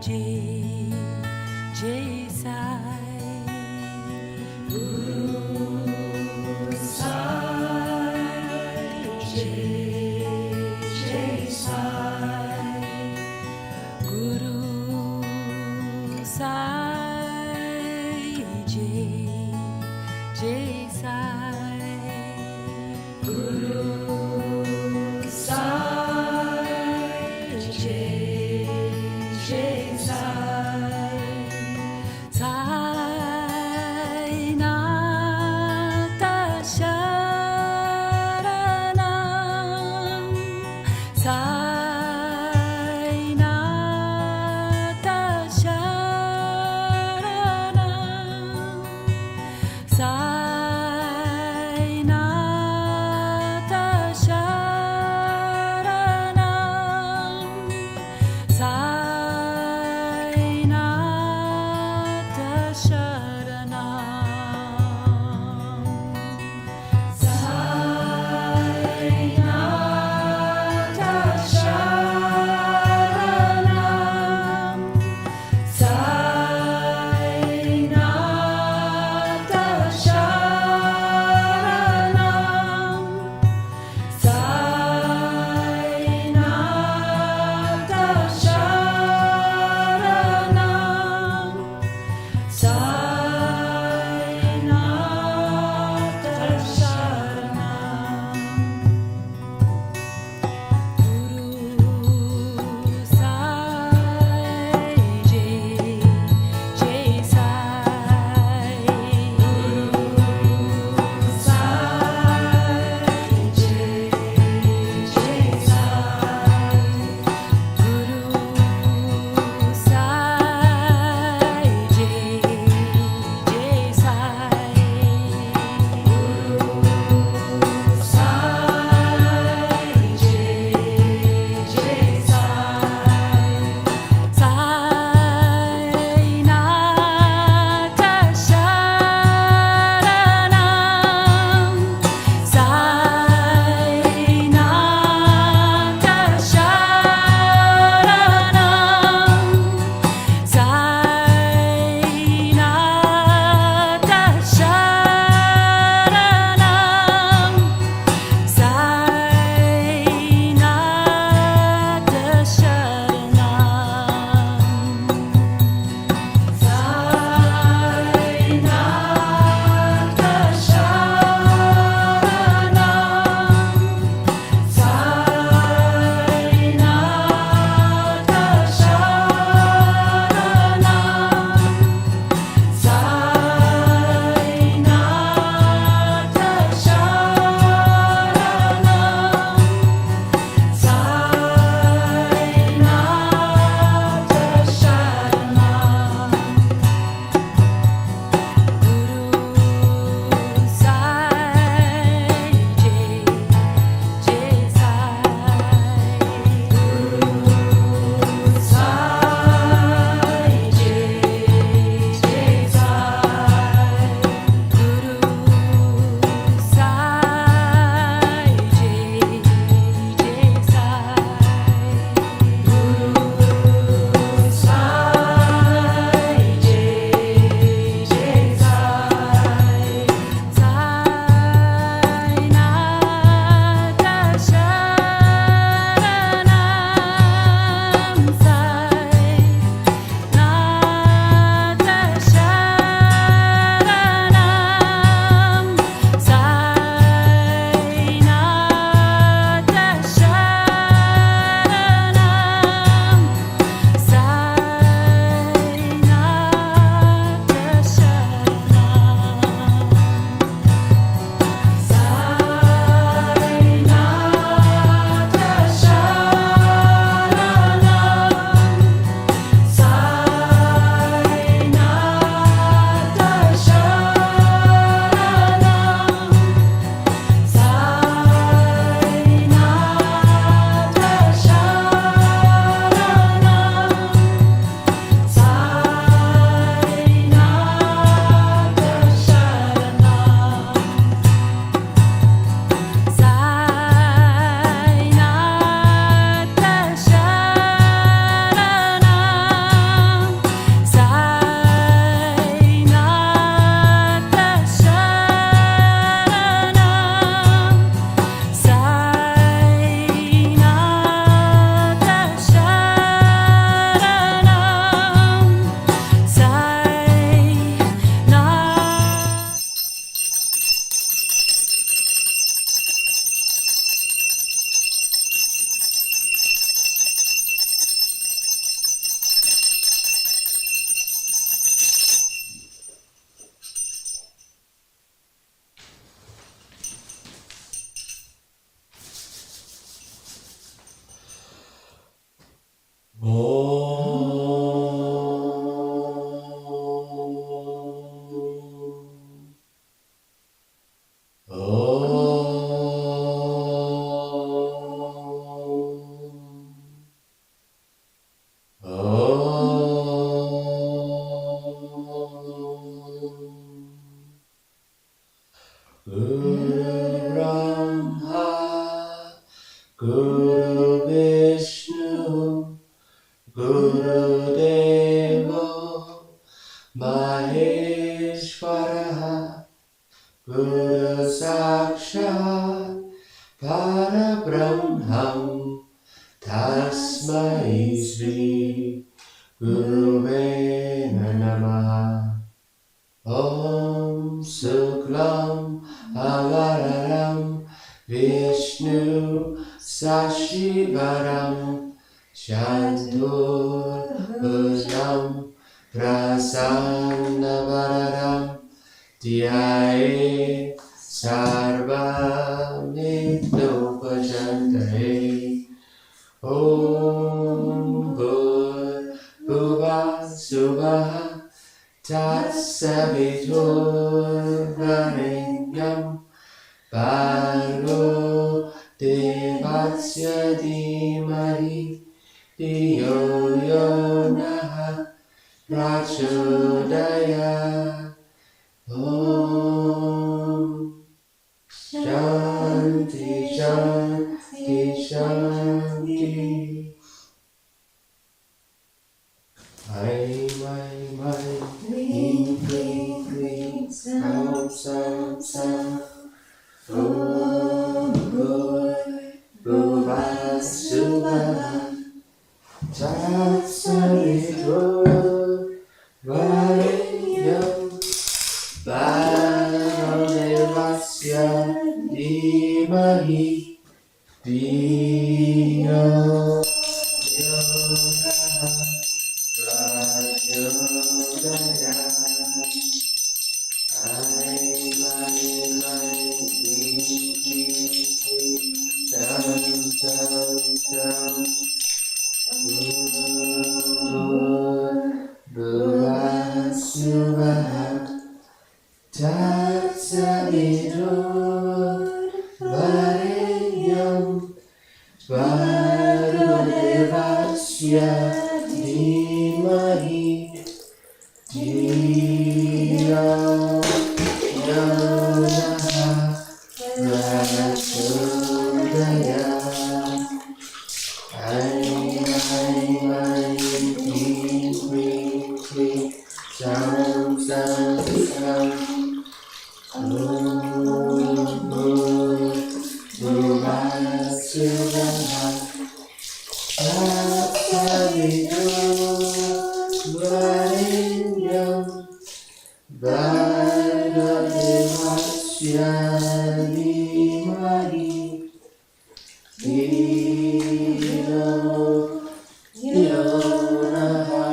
Jai, Jai Sai. Guru Sai, Jai, Jai Sai. Guru Sai, Jai, Jai Sai. Guru Sai, Jai, Jai Sai. Guru Brahma, Guru Vishnu, Guru Devo, Maheshwara, Guru Sakshat, Parabrahmam, Tasmai Shri Guruve Namaha. Om Suklam Avararam Vishnu Sashivaram Chantur Bhujam Prasannavararam Dhyaye Sarvam Nitopajantare. Om Bhur Bhuva Suvah Tatsaviturvarenyam Bhargo Devasya Dhimahi Dhiyo Yonaha Prachodaya. Om Shanti Shanti Shanti. Mai Kling Kling Kling Sam Sam Sam. Om Bhuva Suvah Tatsaviturvarenyam Bhargo Devasya Dhimahi Dhiyo Yonaha Prachodaya. Tatsaviturvarenyam Bhargo Devasya Dhimahi Dhiyo Yonaha Prachodaya. Kling Kling Kling Sam Sam Sam. Om Bhuva Suvah Tatsaviturvarenyam Bhargo Devasya Dhimahi Dhiyo Yonaha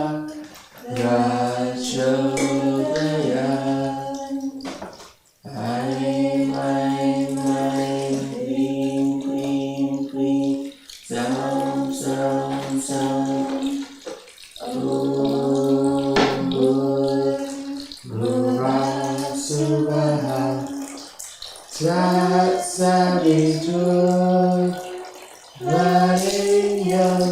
Prachodaya. Kling Kling Kling Sam Sam Sam. Om Bhuva Suvah Tatsaviturvarenyam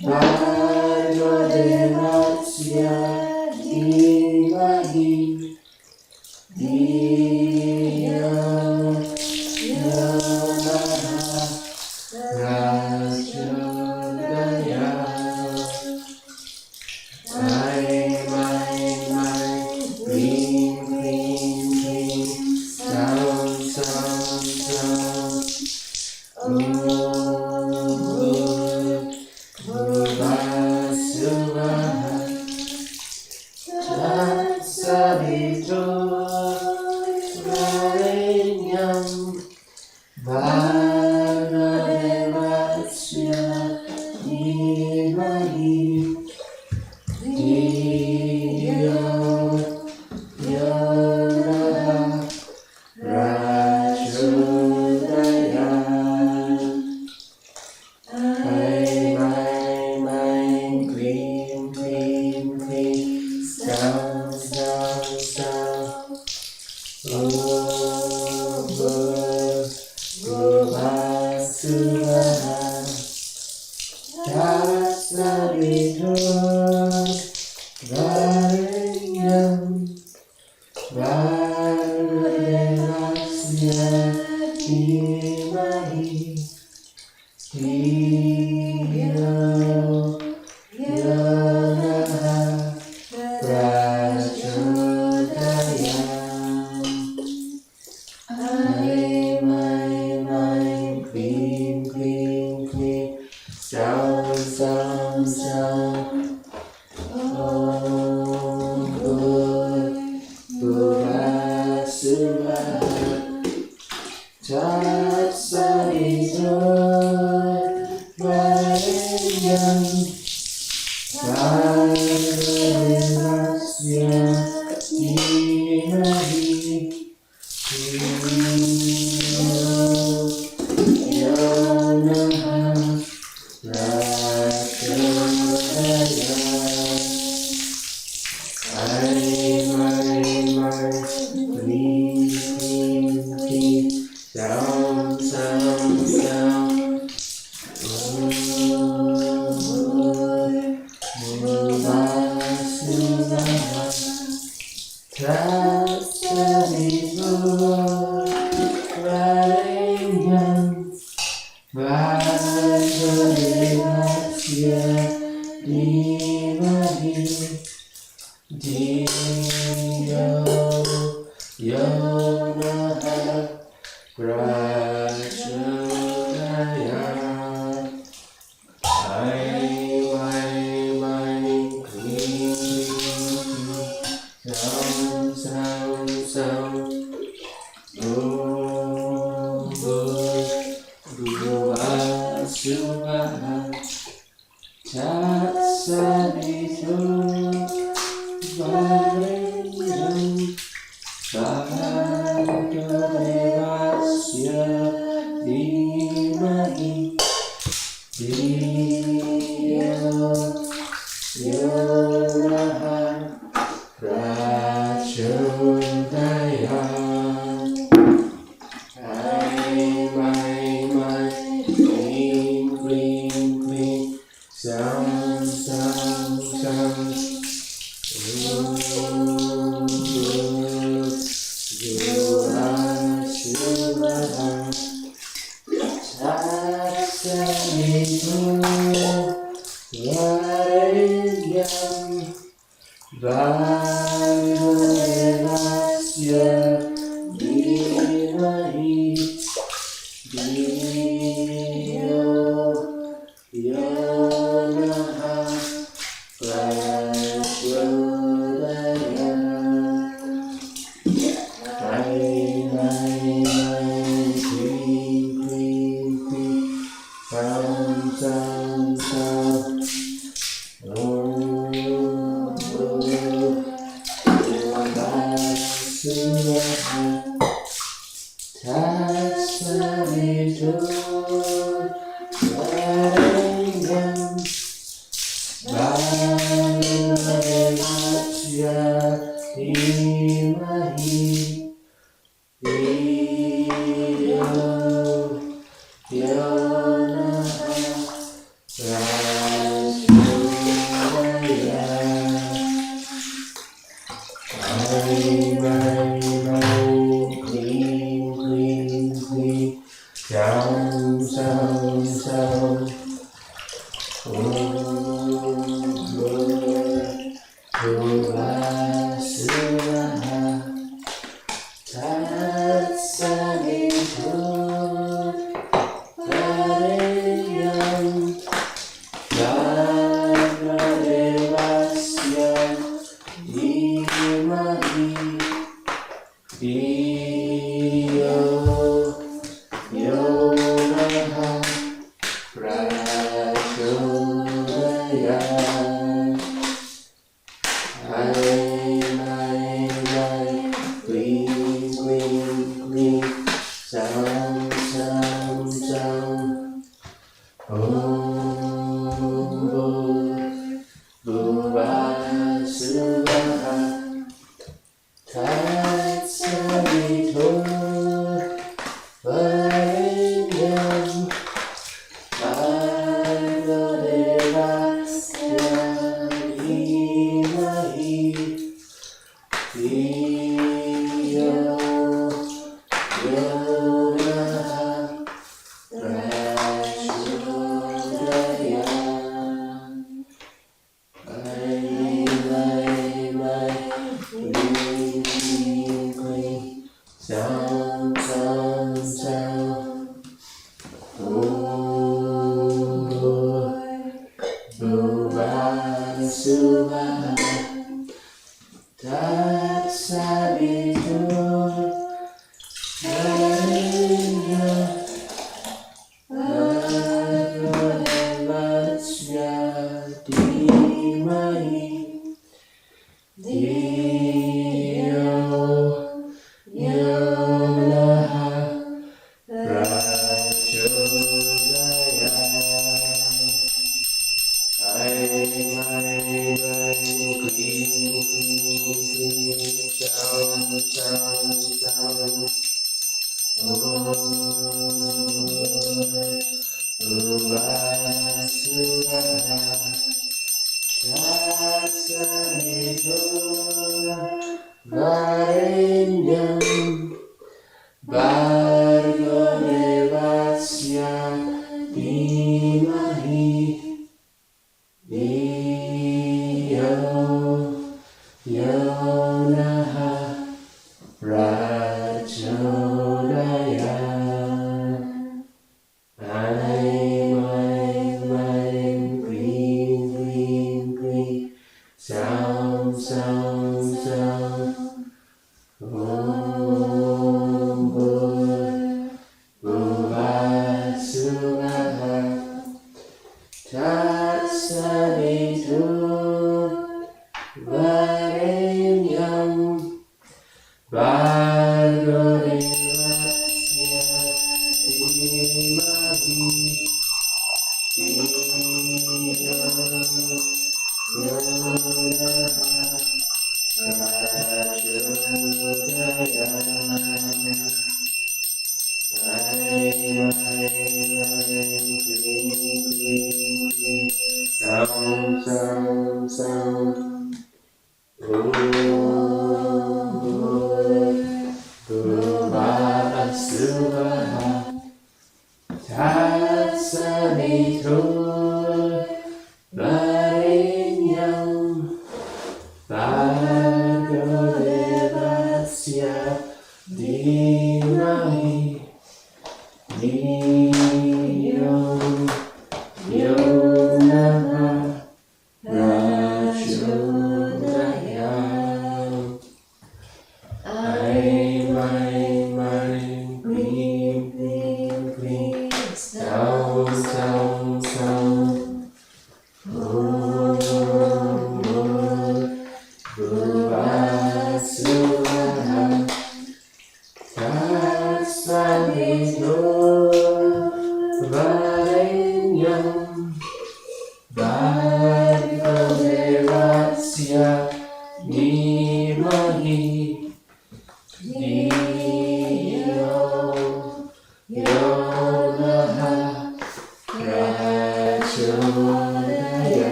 Bhargo Devasya Dhimahi Dhiyo Yonaha Prachodaya. Kling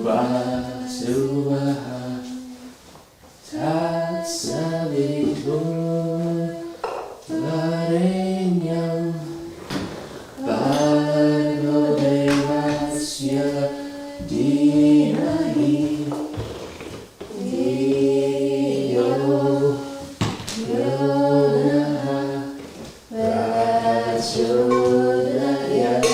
Vasuvaha Tatsaviturvarenyam Bhargo Devasya Dhimahi Dhiyo Yonaha Prachodayat.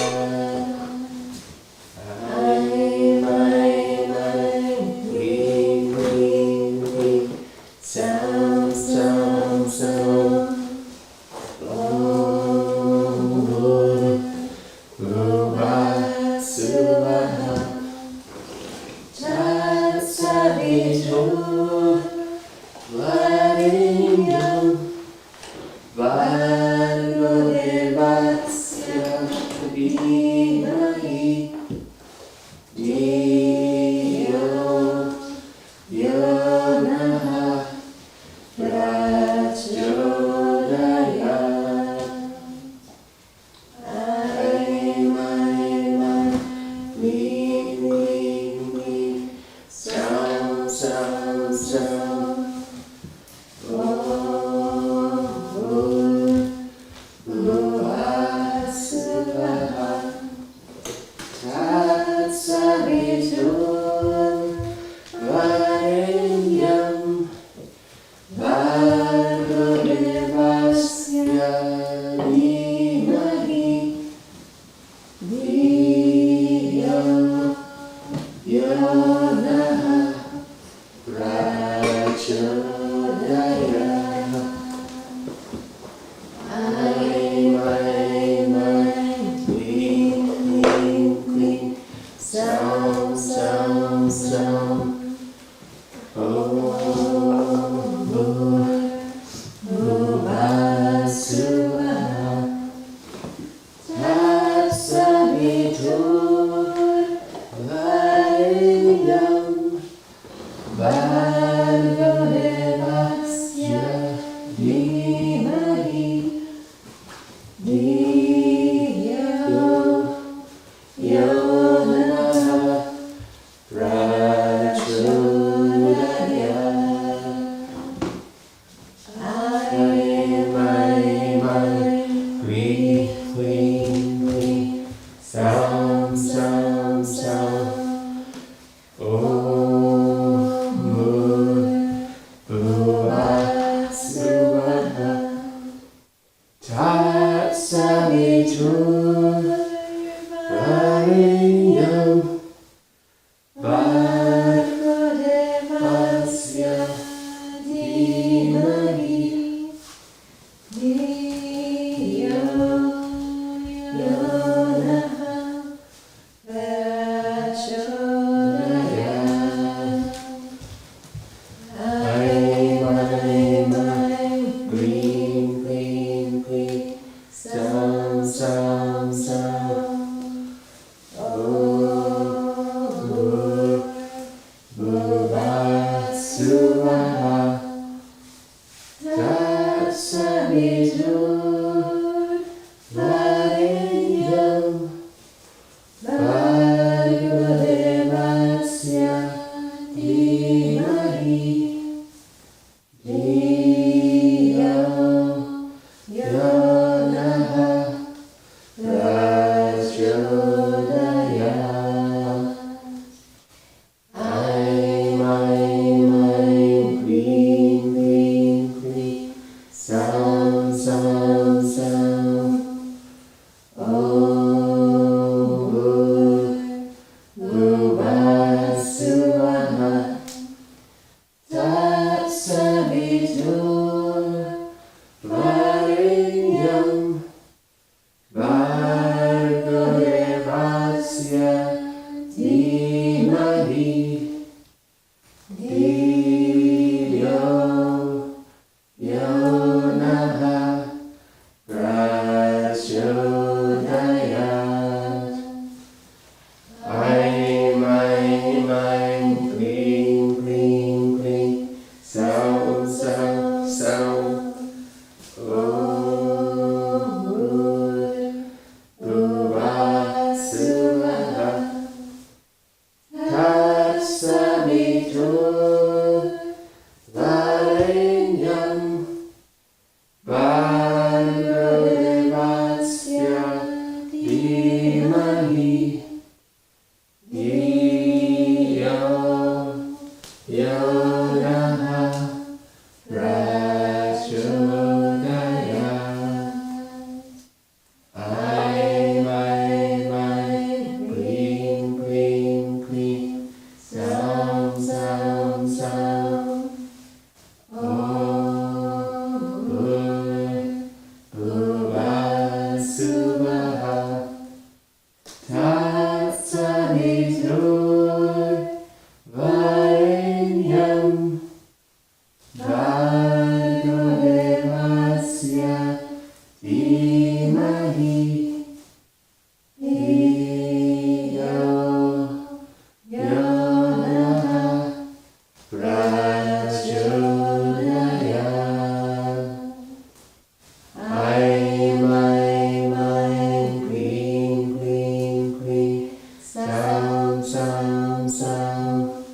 Sam.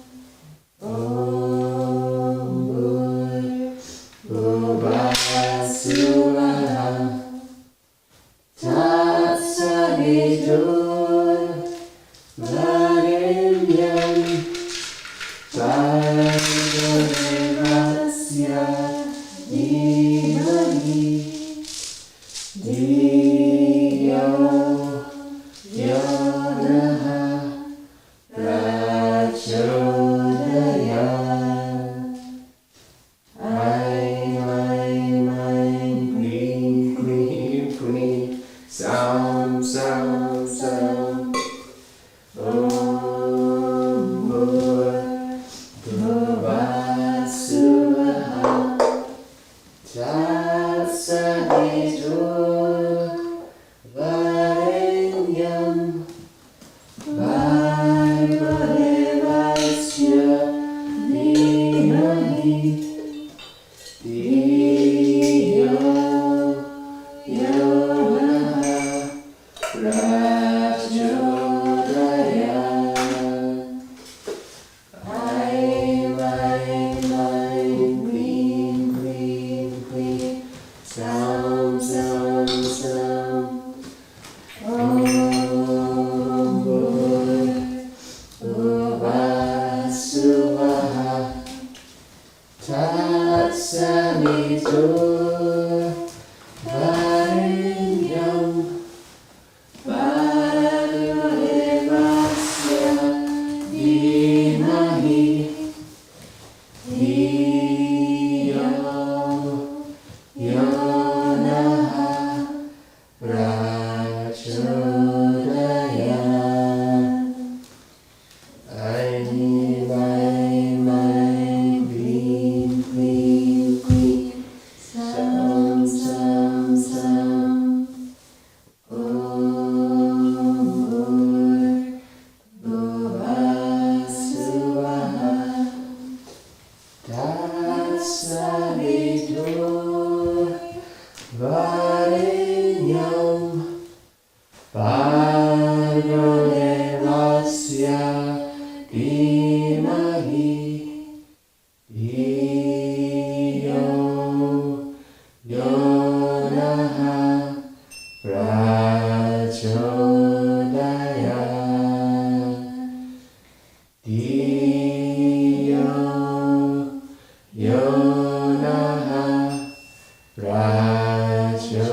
Om Bhuvassuvaha Tatsaditur Varenyam Bhargavasya Dhimahi Dhiyo Yonaha Prachodayat. Aim, green, green, green, sound, sound, sound. Om Bhuvassuvaha Tatsaditur Varenyam Bhargavasya Dhimahi Dhiyo Yonaha Prachodayat. Aim, green, green, green, sound, sound, sound. Om Bhuvassuvaha Tatsaditur Varenyam Bhargavasya Dhimahi Dhiyo Yonaha Prachodayat. Aim, green, green, green, sound, sound, sound. Om Bhuvassuvaha Tatsaditur Varenyam Bhargavasya Dhimahi Dhiyo Yonaha Prachodayat. Dhiyo Yonaha Prachodayat.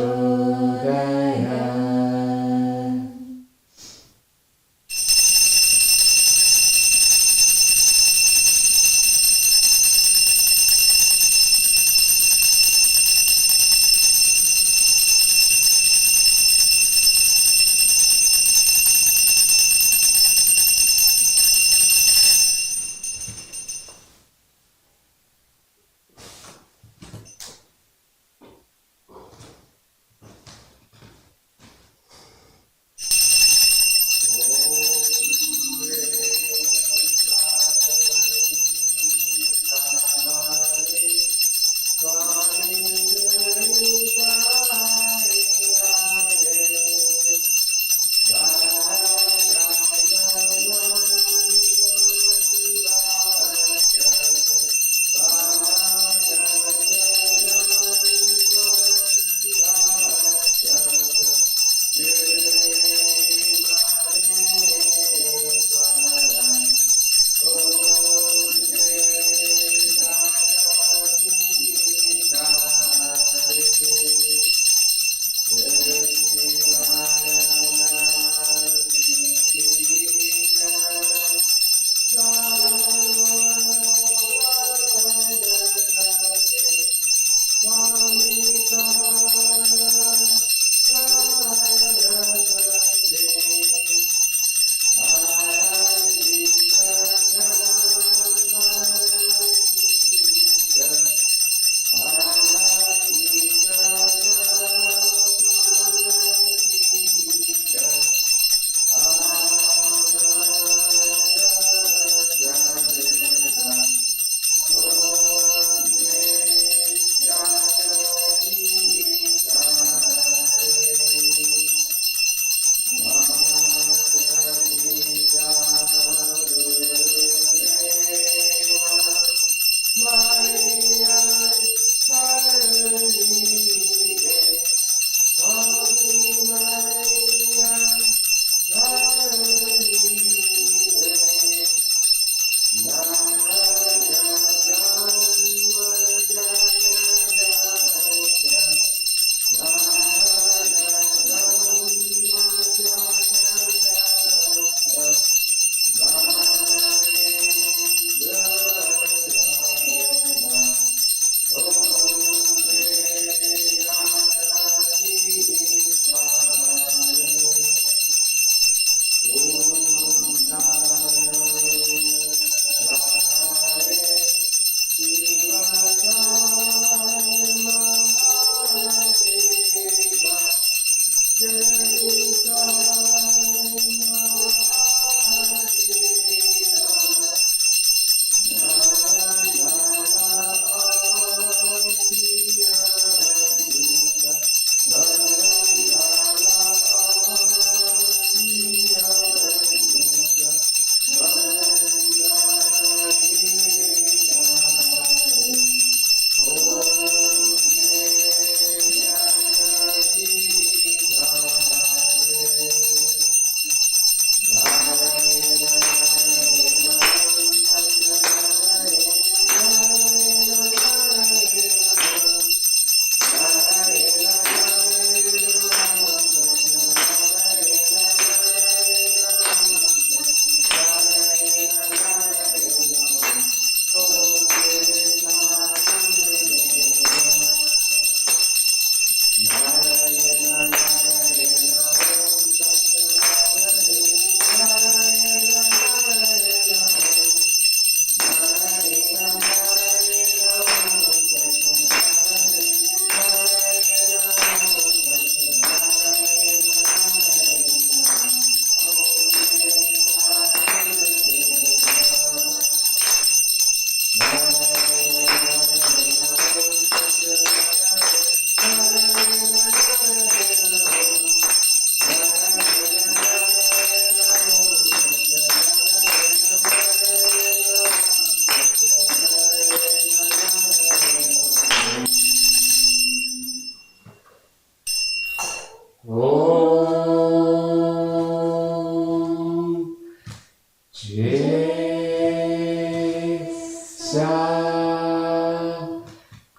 Sa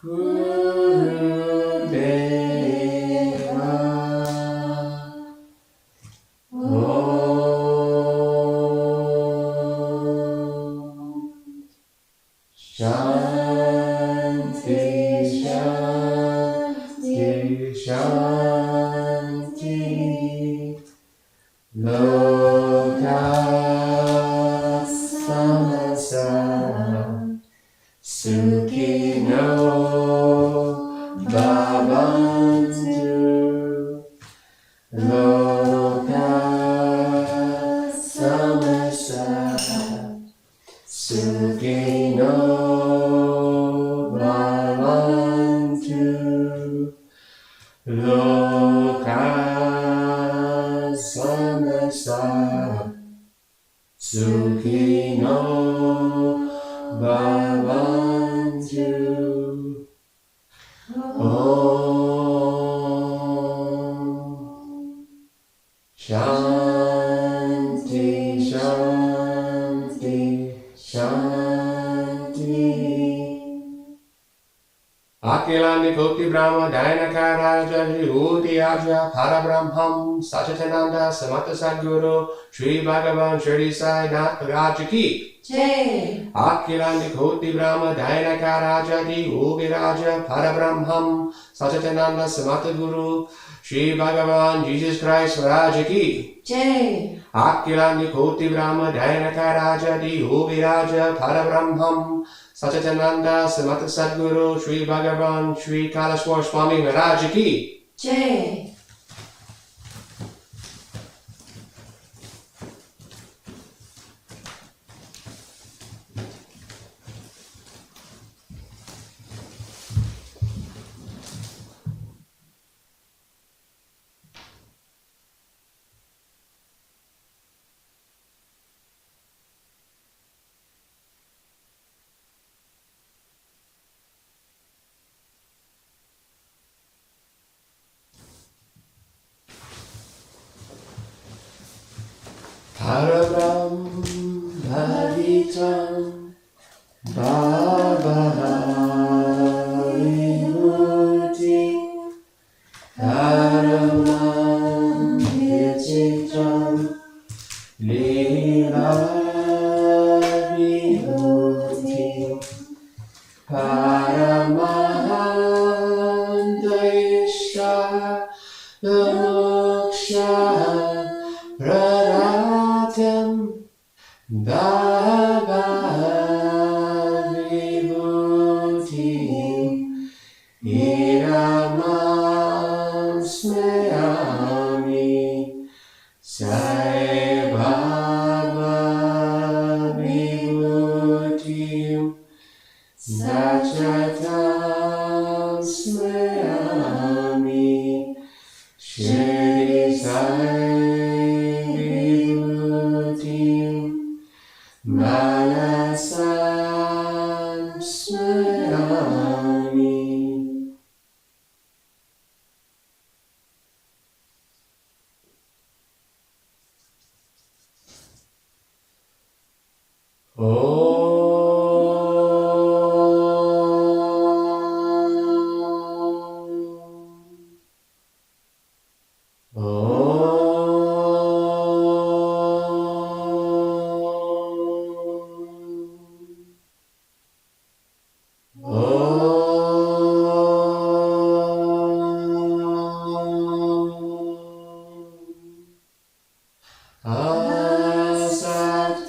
Guru Deva Om Shanti Shanti Shanti Loka Samasa Sukhino Bhavantu Loka Samasa Sukhino Bhavantu Loka Samasa Sukhino Bhavantu. Om Shanti Shanti Shanti. Akilani Koti Brahma Dayanakaraja Vibhuti Aja Parabrahmam Sachitananda Samata Sadguru Sri Bhagavan Shirdi Sai Nataraja Ki Jai. Akilani Koti Brahma Dayanakaraja Vibhuti Aja Parabrahmam Sachitananda Samata Guru Sri Bhagavan Jesus Christ Raja Ki Jai. Akilani Koti Brahma Dayanakaraja Vibhuti Aja Parabrahmam Sachitananda Samata Sadguru Sri Bhagavan Sri Kalaswar Swami Maharaj Ki Jai. Parabrahm Bhaditam Bhava Vibhuti Paramam Vichitram Leela Vibhuti Paramahantaisha Moksha Praratam Bhava Vibhuti Iramam Smayami Sai Baba Vibhuti Satchatam Smayami Shirdi Sai Manasam Smayami.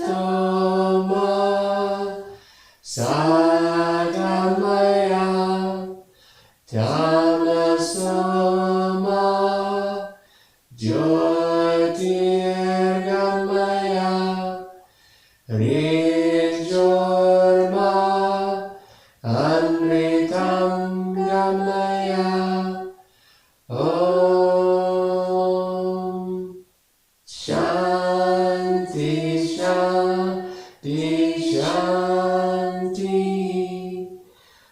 Asatoma Sagamaya Tamasoma Jyotirgamaya Rijorma Amritam Gamaya Om Shanti Shanti Shanti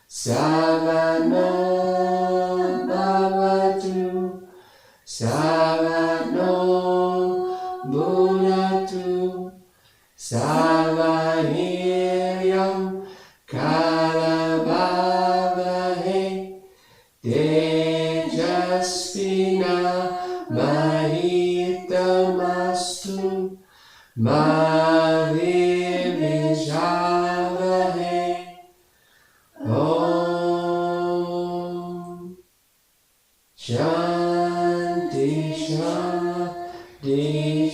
Savana Bhavatu Savano Bhunatu Savahiryam Bhutavahe. Om Shanti Shanti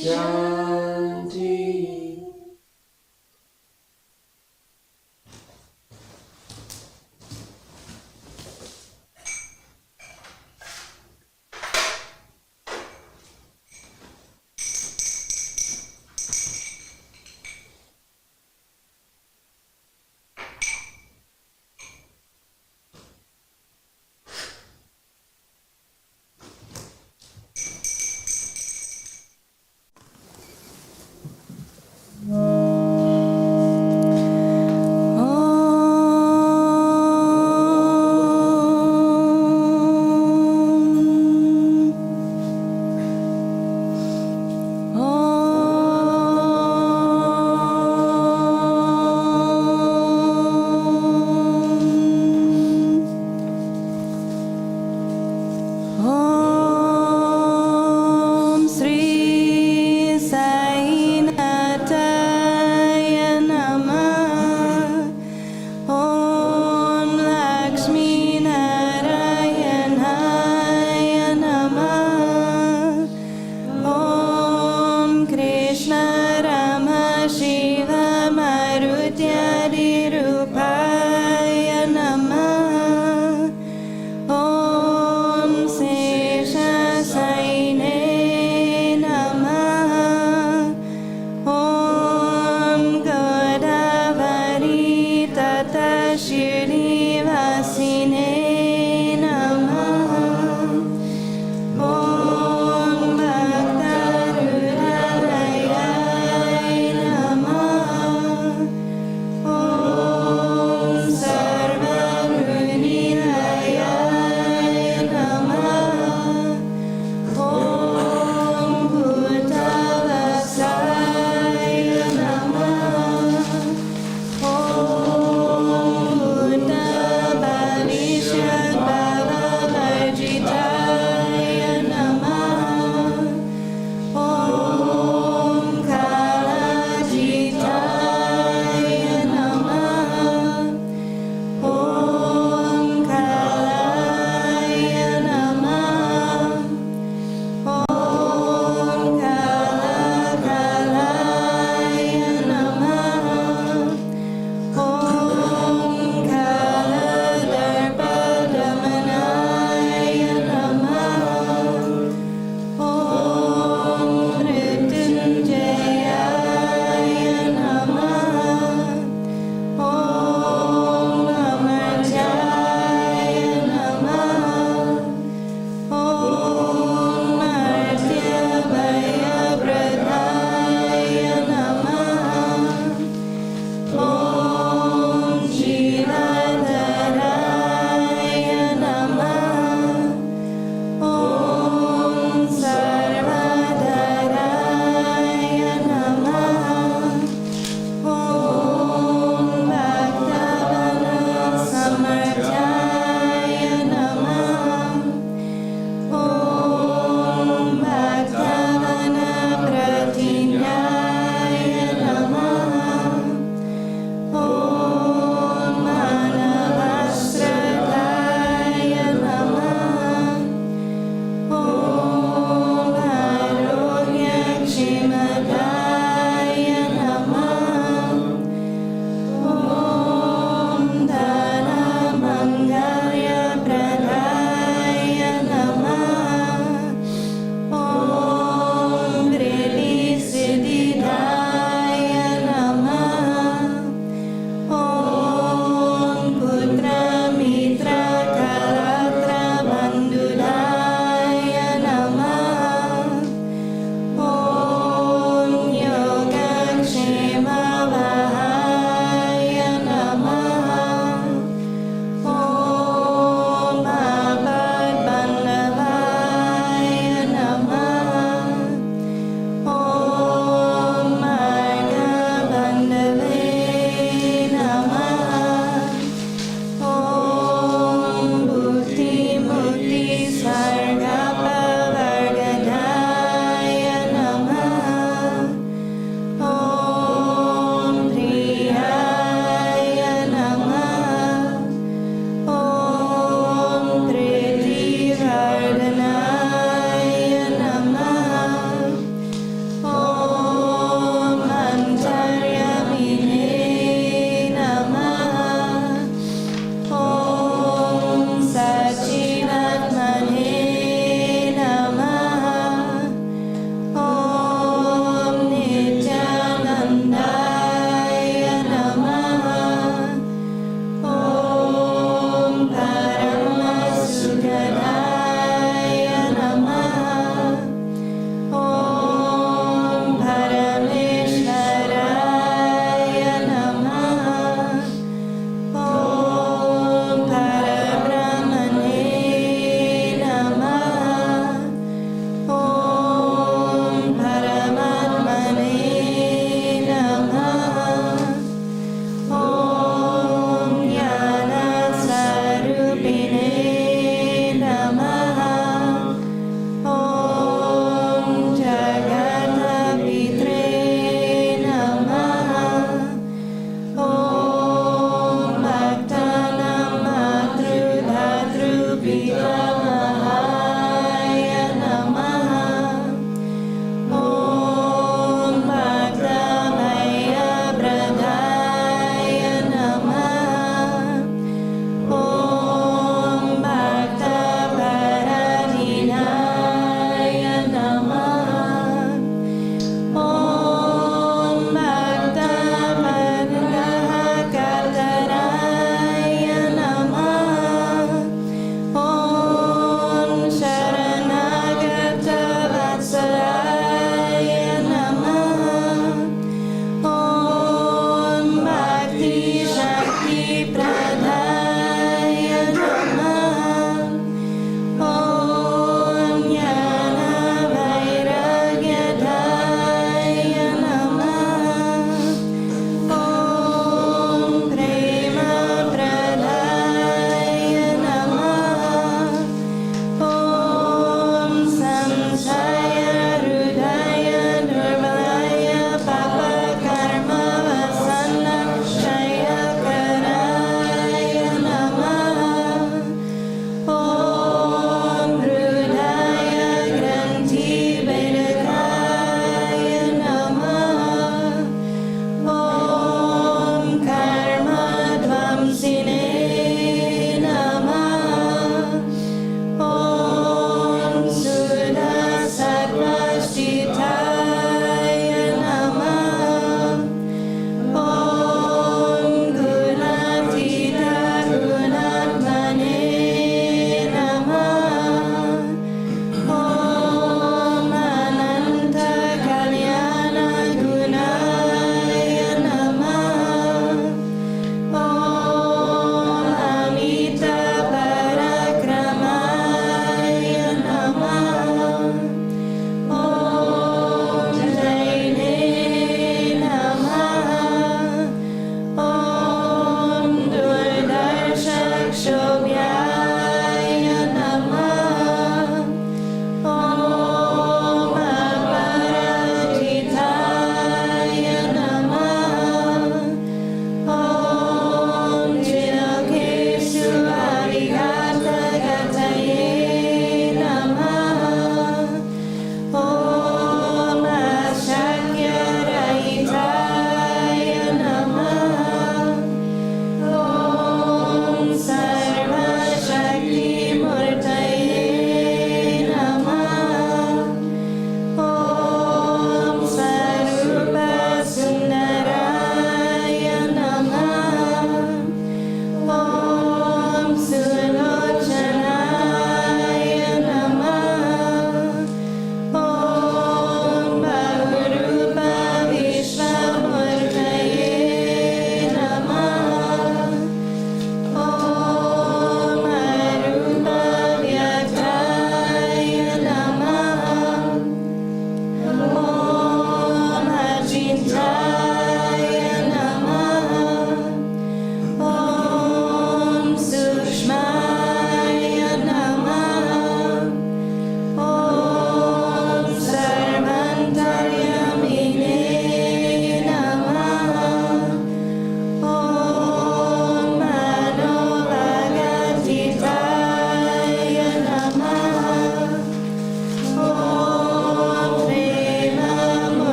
Shanti.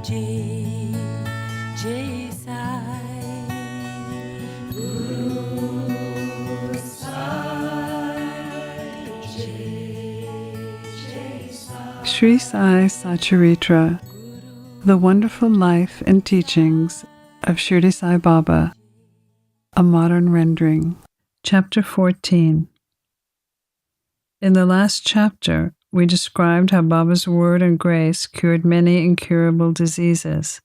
Jai Jai Sai Guru Sai Jai Sai. Sri Sai Satcharitra, the wonderful life and teachings of Shirdi Sai Baba, a modern rendering. Chapter 14. In the last chapter, we described how Baba's word and grace cured many incurable diseases.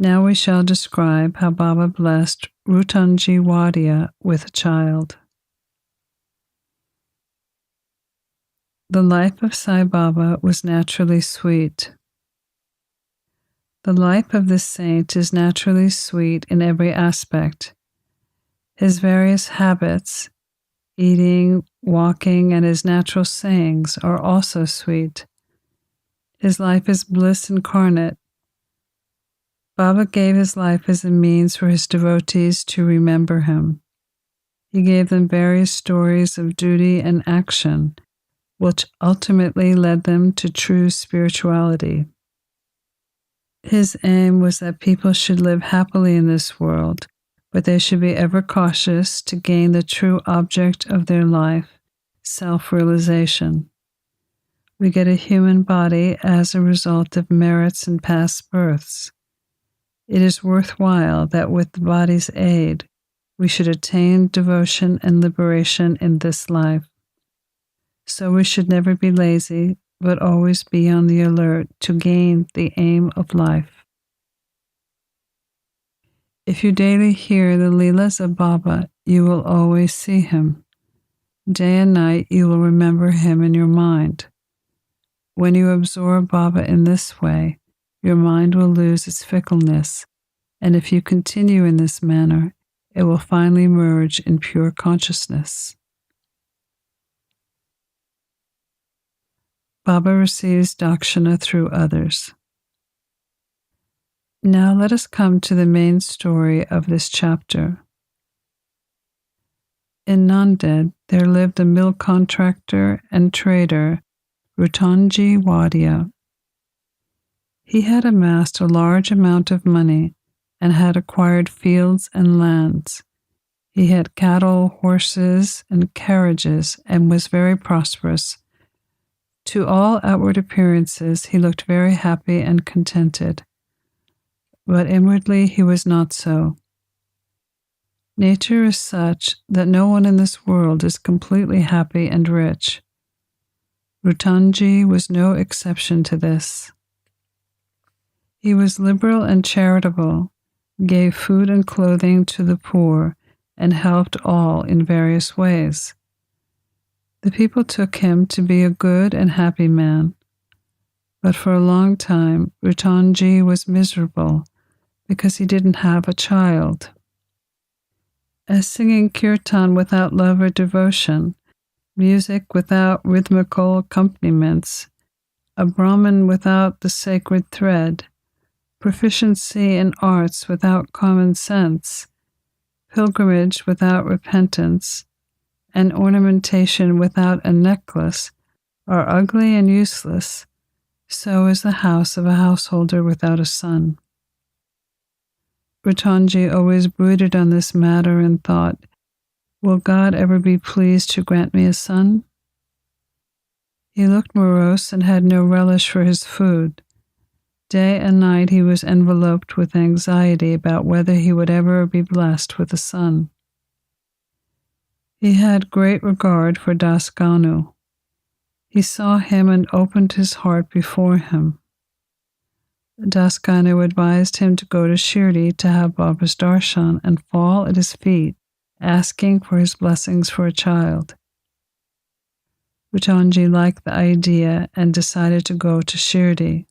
Now we shall describe how Baba blessed Rutanji Wadia with a child. The life of Sai Baba was naturally sweet. The life of this saint is naturally sweet in every aspect. His various habits, eating, walking, and his natural sayings are also sweet. His life is bliss incarnate. Baba gave his life as a means for his devotees to remember him. He gave them various stories of duty and action, which ultimately led them to true spirituality. His aim was that people should live happily in this world, but they should be ever cautious to gain the true object of their life, self-realization. We get a human body as a result of merits in past births. It is worthwhile that with the body's aid, we should attain devotion and liberation in this life. So we should never be lazy, but always be on the alert to gain the aim of life. If you daily hear the Leelas of Baba, you will always see him. Day and night you will remember him in your mind. When you absorb Baba in this way, your mind will lose its fickleness, and if you continue in this manner, it will finally merge in pure consciousness. Baba receives Dakshina through others. Now let us come to the main story of this chapter. In Nanded, there lived a mill contractor and trader, Rutanji Wadia. He had amassed a large amount of money and had acquired fields and lands. He had cattle, horses, and carriages, and was very prosperous. To all outward appearances, he looked very happy and contented. But inwardly he was not so. Nature is such that no one in this world is completely happy and rich. Rutanji was no exception to this. He was liberal and charitable, gave food and clothing to the poor, and helped all in various ways. The people took him to be a good and happy man. But for a long time, Rutanji was miserable because he didn't have a child. As singing kirtan without love or devotion, music without rhythmical accompaniments, a Brahmin without the sacred thread, proficiency in arts without common sense, pilgrimage without repentance, and ornamentation without a necklace are ugly and useless, so is the house of a householder without a son. Rutanji always brooded on this matter and thought, will God ever be pleased to grant me a son? He looked morose and had no relish for his food. Day and night he was enveloped with anxiety about whether he would ever be blessed with a son. He had great regard for Dasganu. He saw him and opened his heart before him. Dasganu advised him to go to Shirdi to have Baba's darshan and fall at his feet, asking for his blessings for a child. Rutanji liked the idea and decided to go to Shirdi.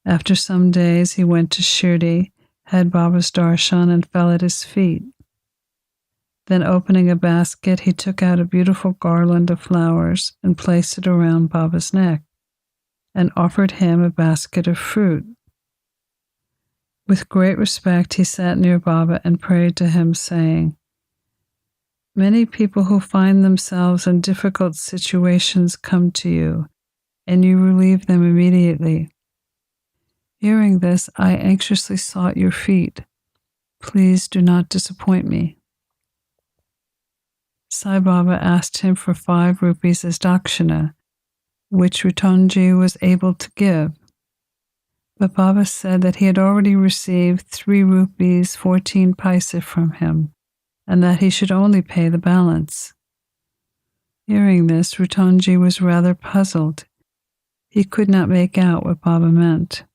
After some days, he went to Shirdi, had Baba's darshan, and fell at his feet. Then, opening a basket, he took out a beautiful garland of flowers and placed it around Baba's neck, and offered him a basket of fruit. With great respect, he sat near Baba and prayed to him, saying, "Many people who find themselves in difficult situations come to you, and you relieve them immediately. Hearing this, I anxiously sought your feet. Please do not disappoint me. Sai Baba asked him for 5 rupees as Dakshina, which Rutanji was able to give. But Baba said that he had already received 3 rupees 14 paise from him, and that he should only pay the balance. Hearing this, Rutanji was rather puzzled. He could not make out what Baba meant.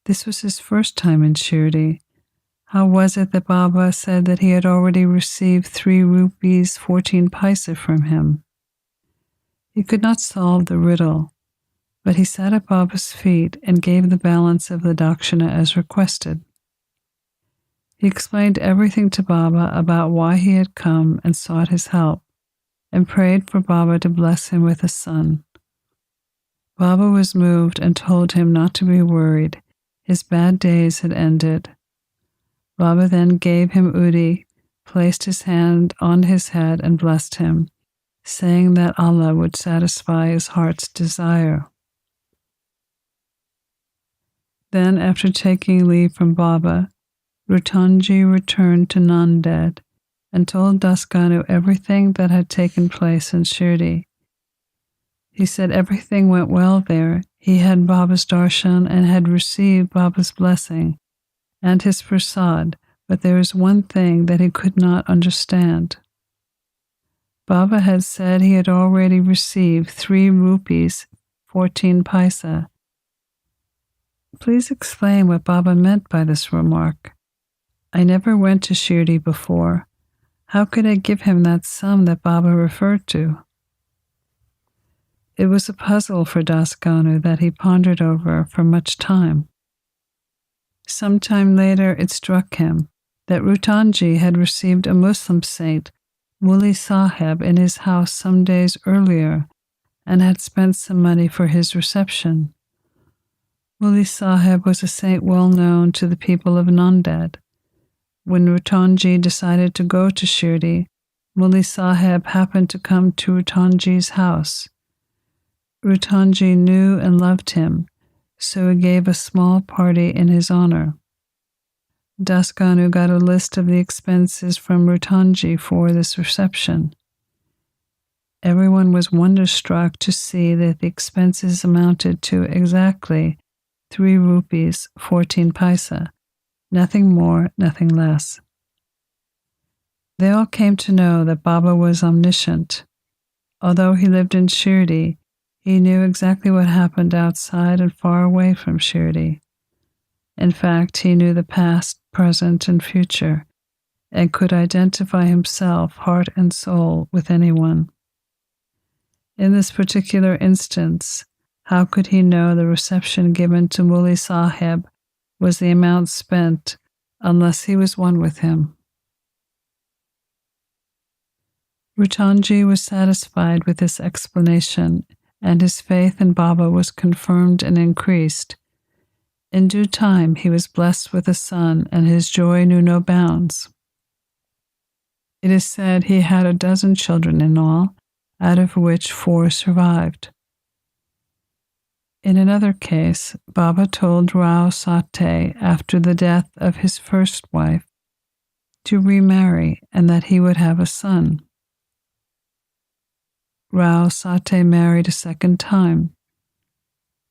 This was his first time in Shirdi. How was it that Baba said that he had already received 3 rupees 14 paise from him? He could not solve the riddle, but he sat at Baba's feet and gave the balance of the Dakshina as requested. He explained everything to Baba about why he had come and sought his help, and prayed for Baba to bless him with a son. Baba was moved and told him not to be worried. His bad days had ended. Baba then gave him udi, placed his hand on his head and blessed him, saying that Allah would satisfy his heart's desire. Then, after taking leave from Baba, Rutanji returned to Nanded and told Dasganu everything that had taken place in Shirdi. He said everything went well there. He had Baba's darshan and had received Baba's blessing and his prasad, but there was one thing that he could not understand. Baba had said he had already received 3 rupees 14 paise. Please explain what Baba meant by this remark. I never went to Shirdi before. How could I give him that sum that Baba referred to? It was a puzzle for Dasganu that he pondered over for much time. Some time later it struck him that Rutanji had received a Muslim saint, Muli Sahib, in his house some days earlier and had spent some money for his reception. Muli Sahib was a saint well known to the people of Nanded. When Rutanji decided to go to Shirdi, Muli Sahib happened to come to Rutanji's house. Rutanji knew and loved him, so he gave a small party in his honor. Dasganu got a list of the expenses from Rutanji for this reception. Everyone was wonderstruck to see that the expenses amounted to exactly 3 rupees 14 paise, nothing more, nothing less. They all came to know that Baba was omniscient. Although he lived in Shirdi, he knew exactly what happened outside and far away from Shirdi. In fact, he knew the past, present, and future, and could identify himself, heart and soul, with anyone. In this particular instance, how could he know the reception given to Muli Sahib was the amount spent unless he was one with him? Rutanji was satisfied with this explanation, and his faith in Baba was confirmed and increased. In due time, he was blessed with a son, and his joy knew no bounds. It is said he had 12 children in all, out of which 4 survived. In another case, Baba told Rao Sate after the death of his first wife to remarry and that he would have a son. Rao Sate married a second time.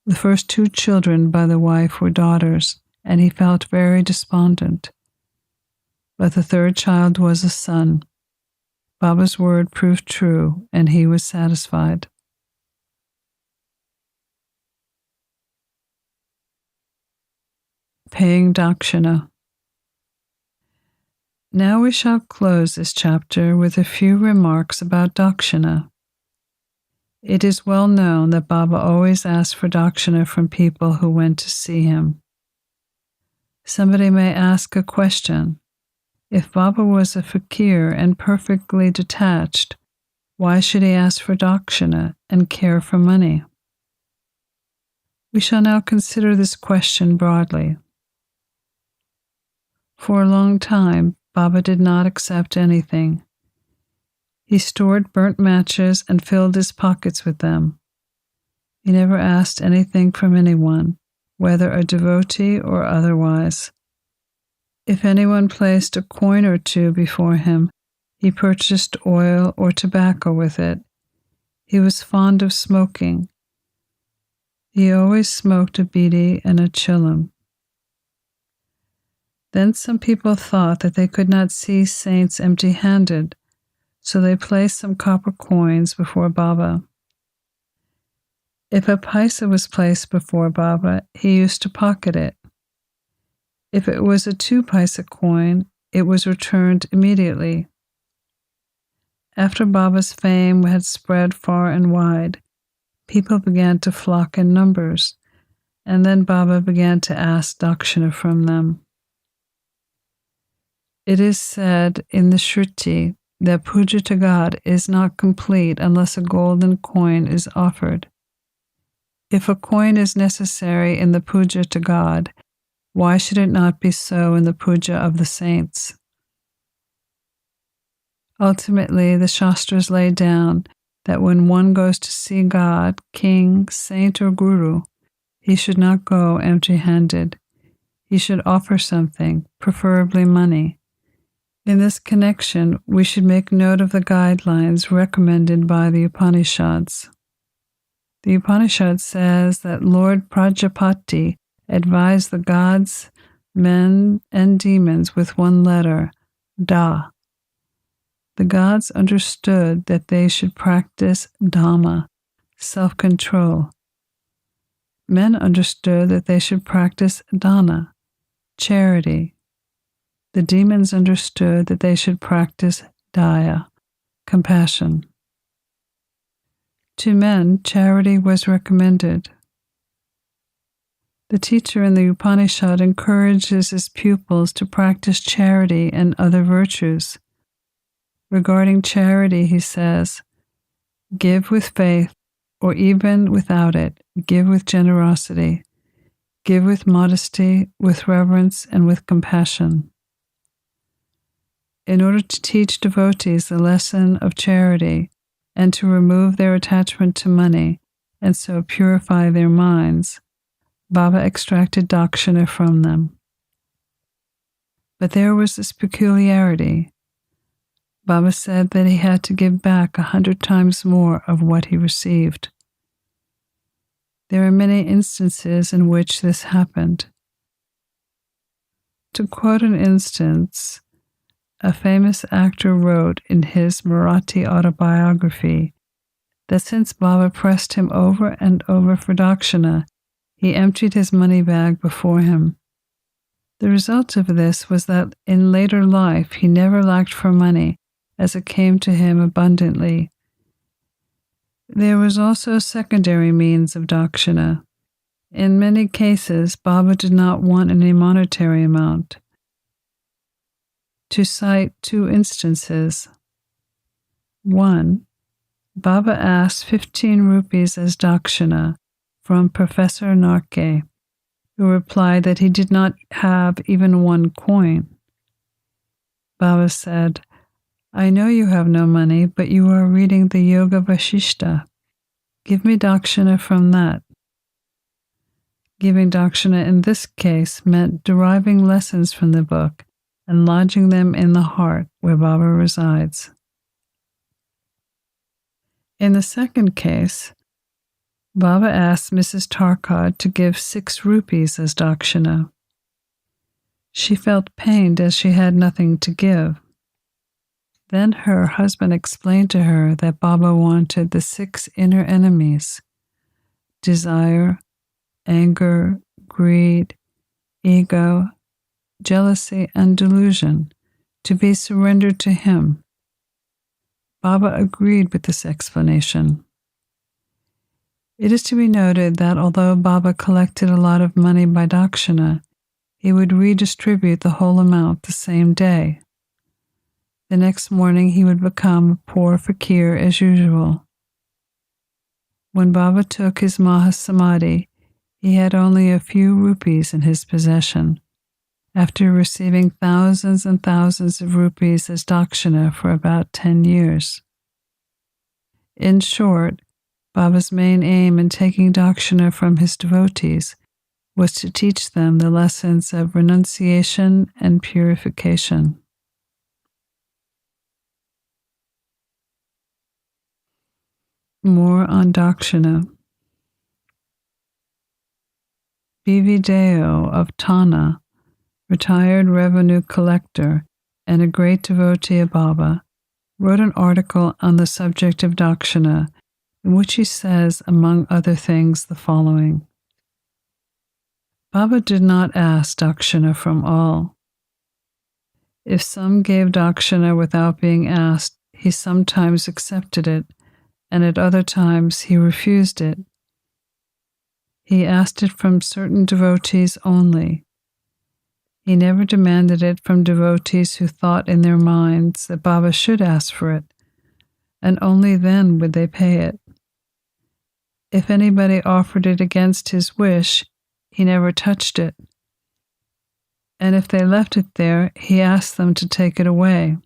The first 2 children by the wife were daughters, and he felt very despondent. But the 3rd child was a son. Baba's word proved true, and he was satisfied. Paying Dakshina. Now we shall close this chapter with a few remarks about Dakshina. It is well known that Baba always asked for Dakshina from people who went to see him. Somebody may ask a question. If Baba was a fakir and perfectly detached, why should he ask for Dakshina and care for money? We shall now consider this question broadly. For a long time, Baba did not accept anything. He stored burnt matches and filled his pockets with them. He never asked anything from anyone, whether a devotee or otherwise. If anyone placed a coin or two before him, he purchased oil or tobacco with it. He was fond of smoking. He always smoked a bidi and a chillum. Then some people thought that they could not see saints empty-handed, so they placed some copper coins before Baba. If a paisa was placed before Baba, he used to pocket it. If it was a 2 paisa coin, it was returned immediately. After Baba's fame had spread far and wide, people began to flock in numbers, and then Baba began to ask Dakshina from them. It is said in the Shruti that puja to God is not complete unless a golden coin is offered. If a coin is necessary in the puja to God, why should it not be so in the puja of the saints? Ultimately, the Shastras lay down that when one goes to see God, king, saint, or guru, he should not go empty-handed. He should offer something, preferably money. In this connection, we should make note of the guidelines recommended by the Upanishads. The Upanishad says that Lord Prajapati advised the gods, men, and demons with one letter, Da. The gods understood that they should practice Dhamma, self-control. Men understood that they should practice Dana, charity. The demons understood that they should practice Daya, compassion. To men, charity was recommended. The teacher in the Upanishad encourages his pupils to practice charity and other virtues. Regarding charity, he says, give with faith, or even without it, give with generosity. Give with modesty, with reverence, and with compassion. In order to teach devotees the lesson of charity and to remove their attachment to money and so purify their minds, Baba extracted Dakshina from them. But there was this peculiarity. Baba said that he had to give back 100 times more of what he received. There are many instances in which this happened. To quote an instance, a famous actor wrote in his Marathi autobiography that since Baba pressed him over and over for Dakshina, he emptied his money bag before him. The result of this was that in later life he never lacked for money, as it came to him abundantly. There was also a secondary means of Dakshina. In many cases, Baba did not want any monetary amount. To cite 2 instances. 1. Baba asked 15 rupees as Dakshina from Professor Narke, who replied that he did not have even 1 coin. Baba said, I know you have no money, but you are reading the Yoga Vashishta. Give me Dakshina from that. Giving Dakshina in this case meant deriving lessons from the book and lodging them in the heart where Baba resides. In the second case, Baba asked Mrs. Tarkad to give 6 rupees as Dakshina. She felt pained as she had nothing to give. Then her husband explained to her that Baba wanted the 6 inner enemies, desire, anger, greed, ego, jealousy, and delusion, to be surrendered to him. Baba agreed with this explanation. It is to be noted that although Baba collected a lot of money by Dakshina, he would redistribute the whole amount the same day. The next morning he would become a poor fakir as usual. When Baba took his Mahasamadhi, he had only a few rupees in his possession, after receiving thousands and thousands of rupees as Dakshina for about 10 years. In short, Baba's main aim in taking Dakshina from his devotees was to teach them the lessons of renunciation and purification. More on Dakshina. Vivideo of Tana, retired revenue collector and a great devotee of Baba, wrote an article on the subject of Dakshina, in which he says, among other things, the following. Baba did not ask Dakshina from all. If some gave Dakshina without being asked, he sometimes accepted it, and at other times he refused it. He asked it from certain devotees only. He never demanded it from devotees who thought in their minds that Baba should ask for it, and only then would they pay it. If anybody offered it against his wish, he never touched it. And if they left it there, he asked them to take it away.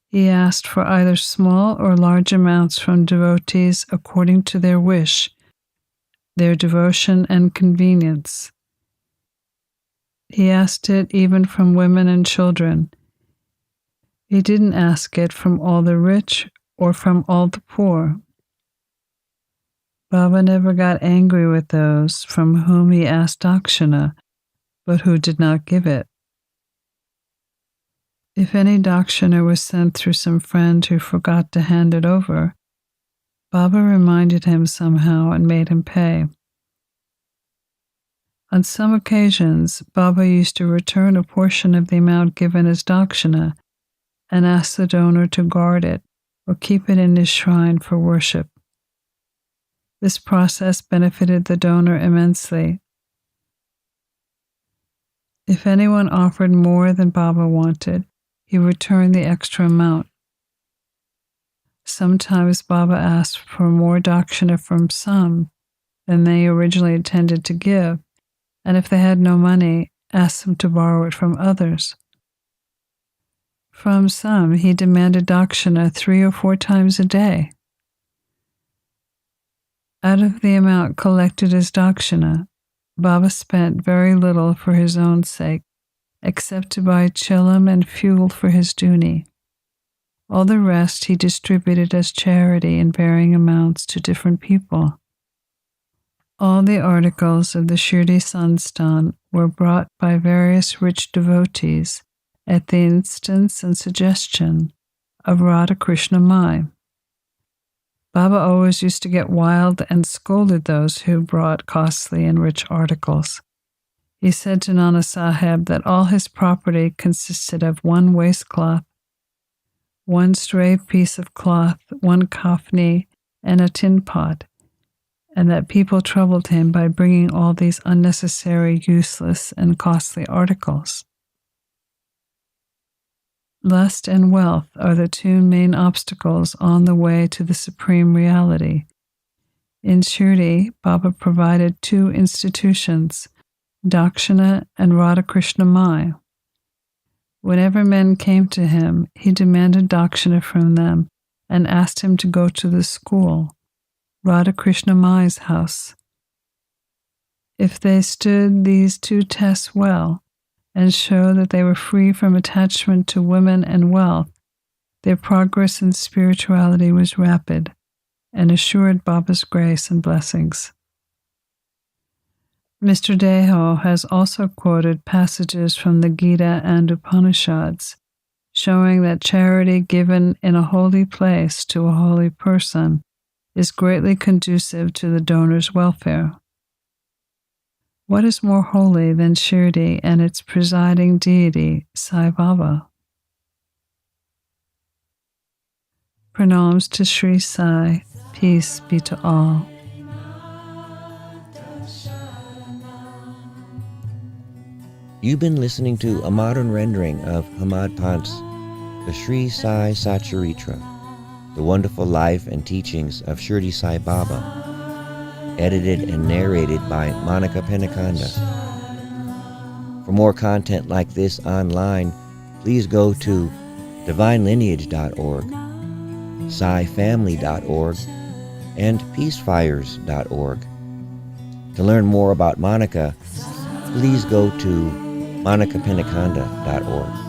He asked for either small or large amounts from devotees according to their wish, their devotion and convenience. He asked it even from women and children. He didn't ask it from all the rich or from all the poor. Baba never got angry with those from whom he asked Dakshina, but who did not give it. If any Dakshina was sent through some friend who forgot to hand it over, Baba reminded him somehow and made him pay. On some occasions, Baba used to return a portion of the amount given as Dakshina and ask the donor to guard it or keep it in his shrine for worship. This process benefited the donor immensely. If anyone offered more than Baba wanted, he returned the extra amount. Sometimes Baba asked for more Dakshina from some than they originally intended to give, and if they had no money, asked them to borrow it from others. From some, he demanded Dakshina 3 or 4 times a day. Out of the amount collected as Dakshina, Baba spent very little for his own sake, except to buy chilam and fuel for his duni. All the rest he distributed as charity in varying amounts to different people. All the articles of the Shirdi Sansthan were brought by various rich devotees at the instance and suggestion of Radha Krishna Mai. Baba always used to get wild and scolded those who brought costly and rich articles. He said to Nana Sahib that all his property consisted of 1 waistcloth, 1 stray piece of cloth, 1 kafni, and a tin pot, and that people troubled him by bringing all these unnecessary, useless, and costly articles. Lust and wealth are the 2 main obstacles on the way to the supreme reality. In Shirdi, Baba provided 2 institutions, Dakshina and Radha Krishna Mai. Whenever men came to him, he demanded Dakshina from them and asked him to go to the school, Radha Krishna Mai's house. If they stood these 2 tests well and showed that they were free from attachment to women and wealth, their progress in spirituality was rapid and assured Baba's grace and blessings. Mr. Deho has also quoted passages from the Gita and Upanishads, showing that charity given in a holy place to a holy person is greatly conducive to the donor's welfare. What is more holy than Shirdi and its presiding deity, Sai Baba? Pranams to Sri Sai, peace be to all. You've been listening to a modern rendering of Hamad Pant's The Sri Sai Satcharitra, The Wonderful Life and Teachings of Shirdi Sai Baba, edited and narrated by Monica Penacanda. For more content like this online, please go to divinelineage.org, SaiFamily.org, and peacefires.org. To learn more about Monica, please go to monicapiniconda.org.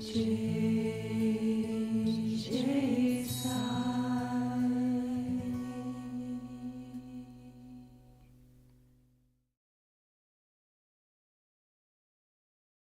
Sai